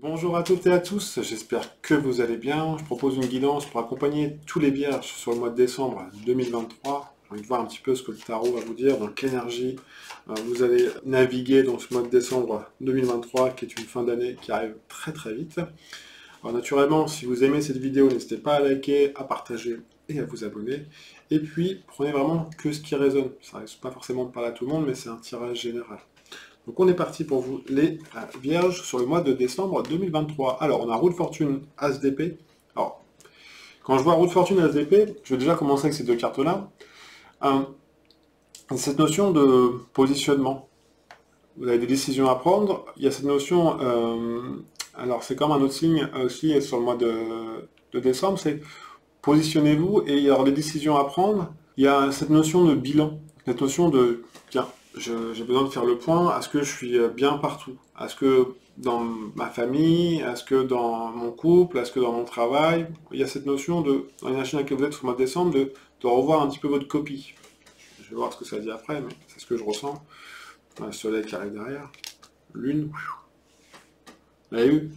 Bonjour à toutes et à tous, j'espère que vous allez bien. Je propose une guidance pour accompagner tous les vierges sur le mois de décembre 2023. J'ai envie de voir un petit peu ce que le tarot va vous dire, dans quelle énergie vous allez naviguer dans ce mois de décembre 2023, qui est une fin d'année qui arrive très très vite. Alors naturellement, si vous aimez cette vidéo, n'hésitez pas à liker, à partager et à vous abonner. Et puis, prenez vraiment que ce qui résonne. Ça ne risque pas forcément de parler à tout le monde, mais c'est un tirage général. Donc on est parti pour vous les vierges sur le mois de décembre 2023. Alors on a roue de fortune As d'épée. Alors quand je vois roue de fortune As d'épée, je vais déjà commencer avec ces deux cartes-là. Cette notion de positionnement. Vous avez des décisions à prendre. Il y a cette notion, alors c'est comme un autre signe aussi sur le mois de décembre, c'est positionnez-vous et il y aura des décisions à prendre. Il y a cette notion de bilan, cette notion de, tiens, j'ai besoin de faire le point, est-ce que je suis bien partout? Est-ce que dans ma famille, est-ce que dans mon couple, est-ce que dans mon travail? Il y a cette notion de, dans l'énergie dans laquelle vous êtes sur le mois de décembre, de revoir un petit peu votre copie. Je vais voir ce que ça dit après, mais c'est ce que je ressens. Le soleil qui arrive derrière, lune, vous avez eu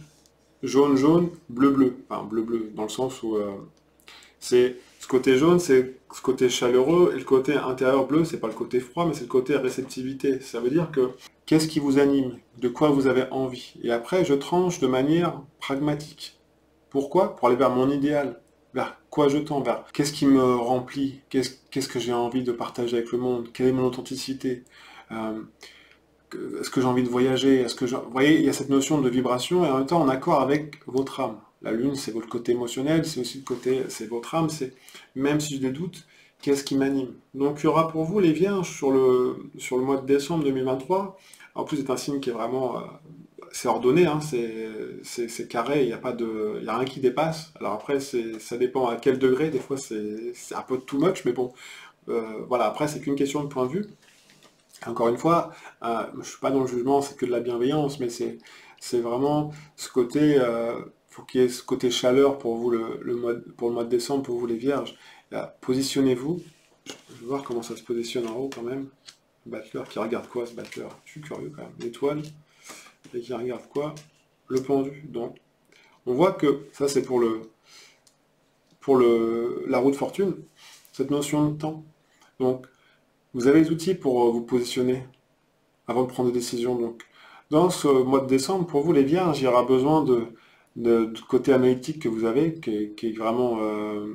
jaune, jaune, bleu, bleu. Enfin, bleu, bleu, dans le sens où c'est ce côté jaune, c'est ce côté chaleureux, et le côté intérieur bleu, c'est pas le côté froid, mais c'est le côté réceptivité. Ça veut dire que qu'est-ce qui vous anime, de quoi vous avez envie. Et après, je tranche de manière pragmatique. Pourquoi? Pour aller vers mon idéal. Vers quoi je tends, vers qu'est-ce qui me remplit, qu'est-ce que j'ai envie de partager avec le monde, quelle est mon authenticité, euh, est-ce que j'ai envie de voyager, vous voyez, il y a cette notion de vibration et en même temps en accord avec votre âme. La lune, c'est votre côté émotionnel, c'est aussi le côté, c'est votre âme, c'est même si j'ai des doutes, qu'est-ce qui m'anime? Donc il y aura pour vous les vierges sur le mois de décembre 2023. En plus, c'est un signe qui est vraiment, c'est ordonné, hein, c'est carré, il n'y a pas de, il y a rien qui dépasse. Alors après, ça dépend à quel degré, des fois c'est un peu too much, mais bon, voilà, après c'est qu'une question de point de vue. Encore une fois, je ne suis pas dans le jugement, c'est que de la bienveillance, mais c'est vraiment ce côté, faut qu'il y ait ce côté chaleur pour vous pour le mois de décembre, pour vous les vierges. Positionnez-vous, je vais voir comment ça se positionne en haut quand même. Le battleur qui regarde quoi ce battleur? Je suis curieux quand même. L'étoile, et qui regarde quoi? Le pendu. Donc, on voit que ça c'est la roue de fortune, cette notion de temps. Donc, vous avez les outils pour vous positionner avant de prendre des décisions. Donc, dans ce mois de décembre, pour vous les vierges, il y aura besoin du côté analytique que vous avez, qui est vraiment euh,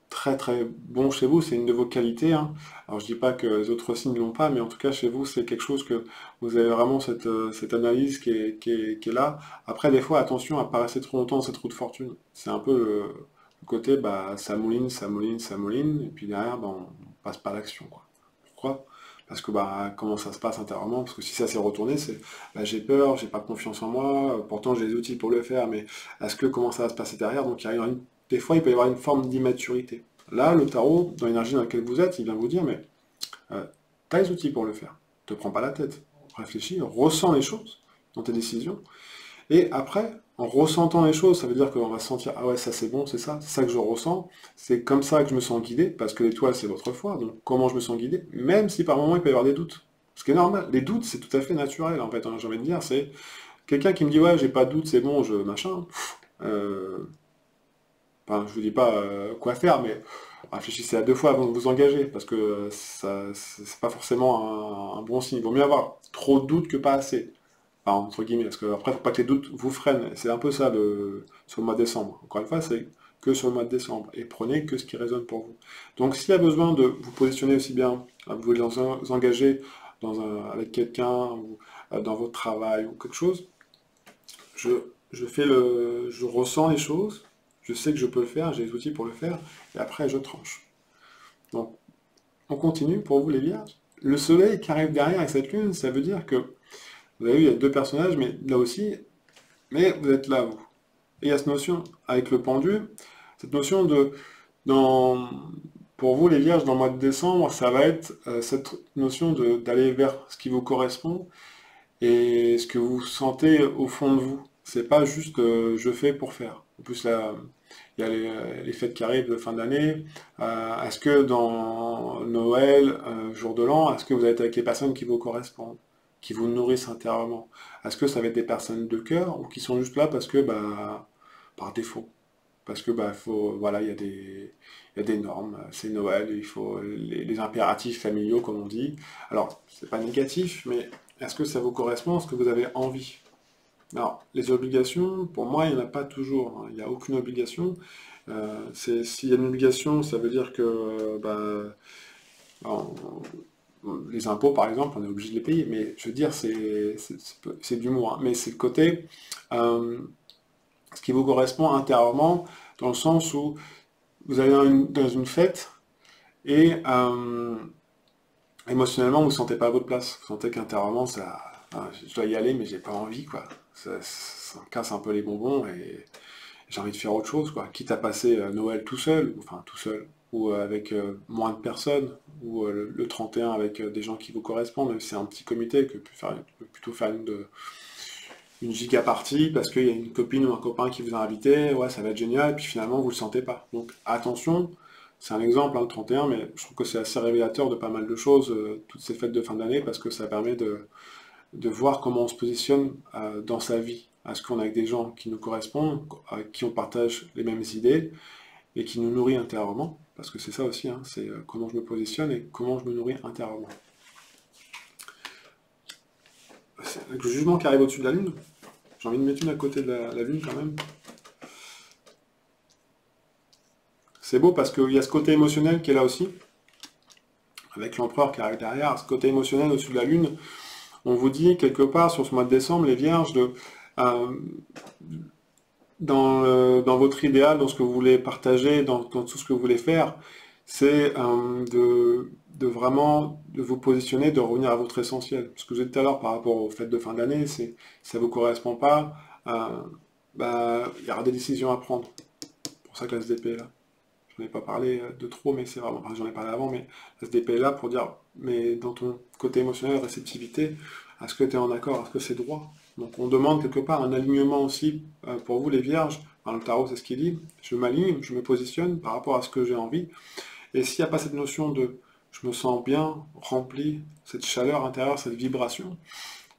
très très bon chez vous, c'est une de vos qualités, hein. Alors je dis pas que les autres signes ne l'ont pas, mais en tout cas chez vous, c'est quelque chose que vous avez vraiment cette analyse qui est là. Après, des fois, attention à pas rester trop longtemps dans cette roue de fortune. C'est un peu le côté, bah, ça mouline, ça mouline, ça mouline, et puis derrière, bah, on passe pas à l'action, quoi. Pourquoi? Parce que bah, comment ça se passe intérieurement? Parce que si ça s'est retourné, c'est bah, j'ai peur, j'ai pas confiance en moi, pourtant j'ai les outils pour le faire, mais est-ce que comment ça va se passer derrière? Donc des fois, il peut y avoir une forme d'immaturité. Là, le tarot, dans l'énergie dans laquelle vous êtes, il vient vous dire, mais tu as les outils pour le faire. Ne te prends pas la tête. Réfléchis, ressens les choses dans tes décisions. Et après, en ressentant les choses, ça veut dire qu'on va se sentir, ah ouais, ça c'est bon, c'est ça que je ressens, c'est comme ça que je me sens guidé, parce que l'étoile c'est votre foi, donc comment je me sens guidé, même si par moments il peut y avoir des doutes. Ce qui est normal, les doutes c'est tout à fait naturel en fait, hein, j'ai envie de dire, c'est quelqu'un qui me dit ouais j'ai pas de doute, c'est bon, je machin, euh, enfin, je vous dis pas quoi faire, mais réfléchissez à deux fois avant de vous engager, parce que ça c'est pas forcément un bon signe, il vaut mieux avoir trop de doutes que pas assez. Enfin, entre guillemets, parce que après, faut pas que les doutes vous freinent. C'est un peu ça sur le mois de décembre. Encore une fois, c'est que sur le mois de décembre. Et prenez que ce qui résonne pour vous. Donc, s'il y a besoin de vous positionner aussi bien, vous voulez vous engager avec quelqu'un ou dans votre travail ou quelque chose, je, je ressens les choses, je sais que je peux le faire, j'ai les outils pour le faire, et après, je tranche. Donc, on continue pour vous les vierges. Le soleil qui arrive derrière avec cette lune, ça veut dire que vous avez vu, il y a deux personnages, mais là aussi, mais vous êtes là, vous. Et il y a cette notion, avec le pendu, cette notion dans, pour vous, les vierges, dans le mois de décembre, ça va être cette notion d'aller vers ce qui vous correspond et ce que vous sentez au fond de vous. C'est pas juste je fais pour faire. En plus, là, il y a les fêtes qui arrivent de fin d'année. Est-ce que dans Noël, jour de l'an, est-ce que vous êtes avec les personnes qui vous correspondent? qui vous nourrissent intérieurement? Est-ce que ça va être des personnes de cœur ou qui sont juste là parce que, bah, par défaut? Parce que, bah, faut, voilà, il y a des normes, c'est Noël, il faut les impératifs familiaux, comme on dit. Alors, c'est pas négatif, mais est-ce que ça vous correspond? Est-ce que vous avez envie? Alors, les obligations, pour moi, il n'y en a pas toujours, hein. Il n'y a aucune obligation. S'il y a une obligation, ça veut dire que bah, on- les impôts, par exemple, on est obligé de les payer. Mais je veux dire, c'est d'humour, hein. Mais c'est le côté, euh, ce qui vous correspond intérieurement, dans le sens où vous allez dans une fête et émotionnellement, vous ne vous sentez pas à votre place. Vous sentez qu'intérieurement, je dois y aller, mais j'ai pas envie, quoi. Ça me casse un peu les bonbons et j'ai envie de faire autre chose, quoi. Quitte à passer Noël tout seul, enfin tout seul, ou avec moins de personnes, ou le 31 avec des gens qui vous correspondent. C'est un petit comité que plutôt faire une giga party parce qu'il y a une copine ou un copain qui vous a invité, ouais, ça va être génial, et puis finalement vous le sentez pas. Donc attention, c'est un exemple, hein, le 31, mais je trouve que c'est assez révélateur de pas mal de choses, toutes ces fêtes de fin d'année, parce que ça permet de voir comment on se positionne dans sa vie. Est-ce qu'on est avec des gens qui nous correspondent, avec qui on partage les mêmes idées, et qui nous nourrit intérieurement, parce que c'est ça aussi, hein, c'est comment je me positionne et comment je me nourris intérieurement. Avec le jugement qui arrive au-dessus de la Lune, j'ai envie de mettre une à côté de la Lune quand même. C'est beau parce qu'il y a ce côté émotionnel qui est là aussi, avec l'empereur qui arrive derrière, ce côté émotionnel au-dessus de la Lune. On vous dit quelque part sur ce mois de décembre, les Vierges, euh, dans votre idéal, dans ce que vous voulez partager, dans tout ce que vous voulez faire, c'est de vraiment de vous positionner, de revenir à votre essentiel. Ce que je disais tout à l'heure par rapport aux fêtes de fin d'année, c'est ça ne vous correspond pas, bah, il y aura des décisions à prendre. C'est pour ça que la SDP est là. J'en ai pas parlé de trop, mais c'est vraiment, enfin, j'en ai parlé avant, mais la SDP est là pour dire, mais dans ton côté émotionnel, réceptivité, est-ce que tu es en accord, est-ce que c'est droit? Donc on demande quelque part un alignement aussi pour vous les vierges. Dans le tarot, c'est ce qu'il dit. Je m'aligne, je me positionne par rapport à ce que j'ai envie. Et s'il n'y a pas cette notion de je me sens bien, rempli, cette chaleur intérieure, cette vibration,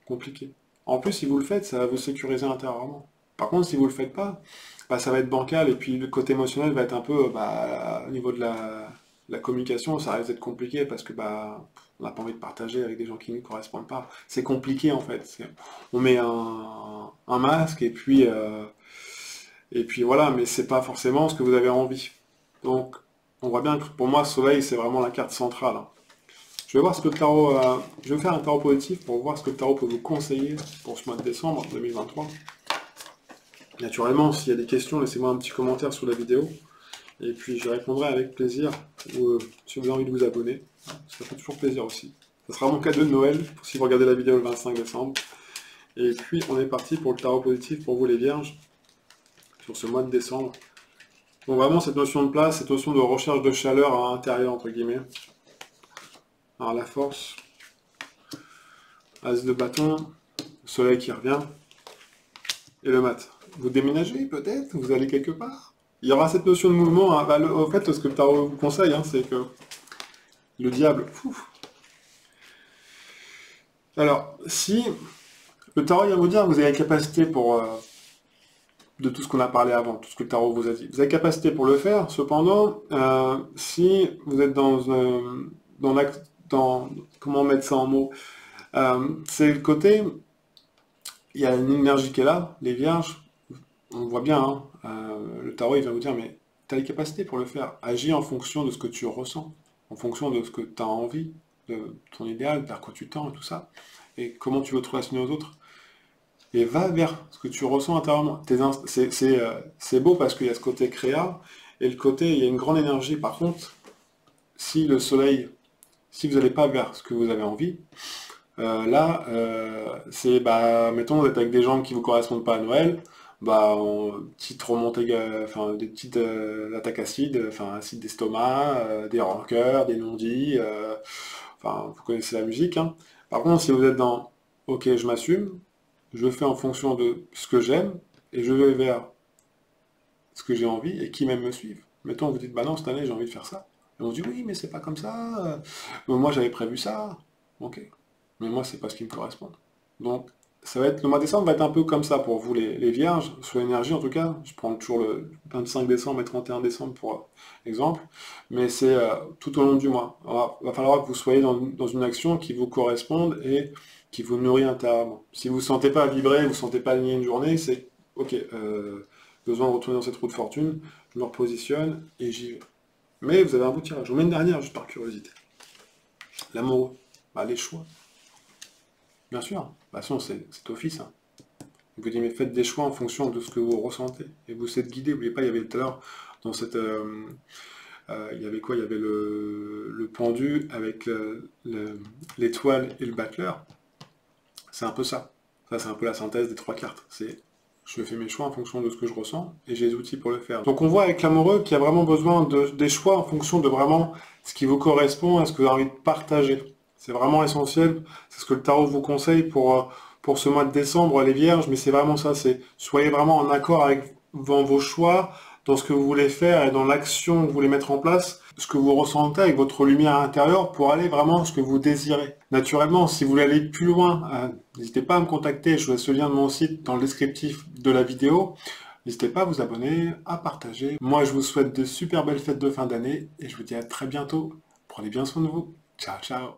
compliqué. En plus, si vous le faites, ça va vous sécuriser intérieurement. Par contre, si vous le faites pas, bah, ça va être bancal et puis le côté émotionnel va être un peu bah, au niveau de la communication, ça risque d'être compliqué parce que bah on n'a pas envie de partager avec des gens qui ne correspondent pas. C'est compliqué en fait. On met un masque et puis voilà, mais c'est pas forcément ce que vous avez envie. Donc on voit bien que pour moi, Soleil, c'est vraiment la carte centrale, hein. Je vais voir ce que le tarot, je vais faire un tarot positif pour voir ce que le tarot peut vous conseiller pour ce mois de décembre 2023. Naturellement, s'il y a des questions, laissez-moi un petit commentaire sous la vidéo. Et puis je répondrai avec plaisir. Ou si vous avez envie de vous abonner, ça fait toujours plaisir aussi. Ça sera mon cadeau de Noël, si vous regardez la vidéo le 25 décembre. Et puis on est parti pour le tarot positif pour vous les vierges, sur ce mois de décembre. Donc vraiment cette notion de place, cette notion de recherche de chaleur à l'intérieur, entre guillemets. Alors la force, as de bâton, soleil qui revient, et le mat. Vous déménagez peut-être, vous allez quelque part. Il y aura cette notion de mouvement, hein. Bah, en fait, ce que le tarot vous conseille, hein, c'est que le diable... Ouf. Alors, si le tarot vient vous dire que vous avez la capacité pour... de tout ce qu'on a parlé avant, tout ce que le tarot vous a dit. Vous avez la capacité pour le faire, cependant, si vous êtes dans comment mettre ça en mots, c'est le côté... Il y a une énergie qui est là, les vierges, on voit bien, hein, le tarot il va vous dire, mais tu as les capacités pour le faire. Agis en fonction de ce que tu ressens, en fonction de ce que tu as envie, de ton idéal, vers quoi tu tends et tout ça, et comment tu veux te relationner aux autres. Et va vers ce que tu ressens intérieurement. C'est beau parce qu'il y a ce côté créa, et le côté, il y a une grande énergie. Par contre, si le soleil, si vous n'allez pas vers ce que vous avez envie, là, c'est, bah, mettons, vous êtes avec des gens qui vous correspondent pas à Noël, bah, petite remontée, enfin, des petites attaques acides, enfin, acide d'estomac, des rancœurs, des non-dits, enfin, vous connaissez la musique, hein. Par contre, si vous êtes dans, ok, je m'assume, je fais en fonction de ce que j'aime, et je vais vers ce que j'ai envie, et qui même me suivent. Mettons, vous dites, bah non, cette année, j'ai envie de faire ça. Et on se dit, oui, mais c'est pas comme ça, moi, j'avais prévu ça. Ok. Mais moi, c'est pas ce qui me correspond. Donc, ça va être, le mois de décembre va être un peu comme ça pour vous les vierges, sur l'énergie en tout cas. Je prends toujours le 25 décembre et 31 décembre pour exemple, mais c'est tout au long du mois. Alors, il va falloir que vous soyez dans une action qui vous corresponde et qui vous nourrit intérieurement. Si vous ne sentez pas vibrer, vous ne sentez pas aligner une journée, c'est ok, besoin de retourner dans cette roue de fortune, je me repositionne et j'y vais. Mais vous avez un beau tirage. Ou même dernière, juste par curiosité. L'amoureux, bah, les choix. Bien sûr, de toute façon, c'est office. Hein. Il vous dit, mais faites des choix en fonction de ce que vous ressentez. Et vous êtes guidé. N'oubliez pas, il y avait tout à l'heure, dans cette... il y avait quoi? Il y avait le pendu avec l'étoile et le battleur. C'est un peu ça. Ça, c'est un peu la synthèse des trois cartes. C'est je fais mes choix en fonction de ce que je ressens et j'ai les outils pour le faire. Donc on voit avec l'amoureux qu'il y a vraiment besoin des choix en fonction de vraiment ce qui vous correspond à ce que vous avez envie de partager. C'est vraiment essentiel. C'est ce que le tarot vous conseille pour ce mois de décembre, les vierges, mais c'est vraiment ça. C'est soyez vraiment en accord avec vos choix, dans ce que vous voulez faire et dans l'action que vous voulez mettre en place, ce que vous ressentez avec votre lumière intérieure pour aller vraiment ce que vous désirez. Naturellement, si vous voulez aller plus loin, n'hésitez pas à me contacter, je vous laisse le lien de mon site dans le descriptif de la vidéo. N'hésitez pas à vous abonner, à partager. Moi, je vous souhaite de super belles fêtes de fin d'année et je vous dis à très bientôt. Prenez bien soin de vous. Ciao, ciao.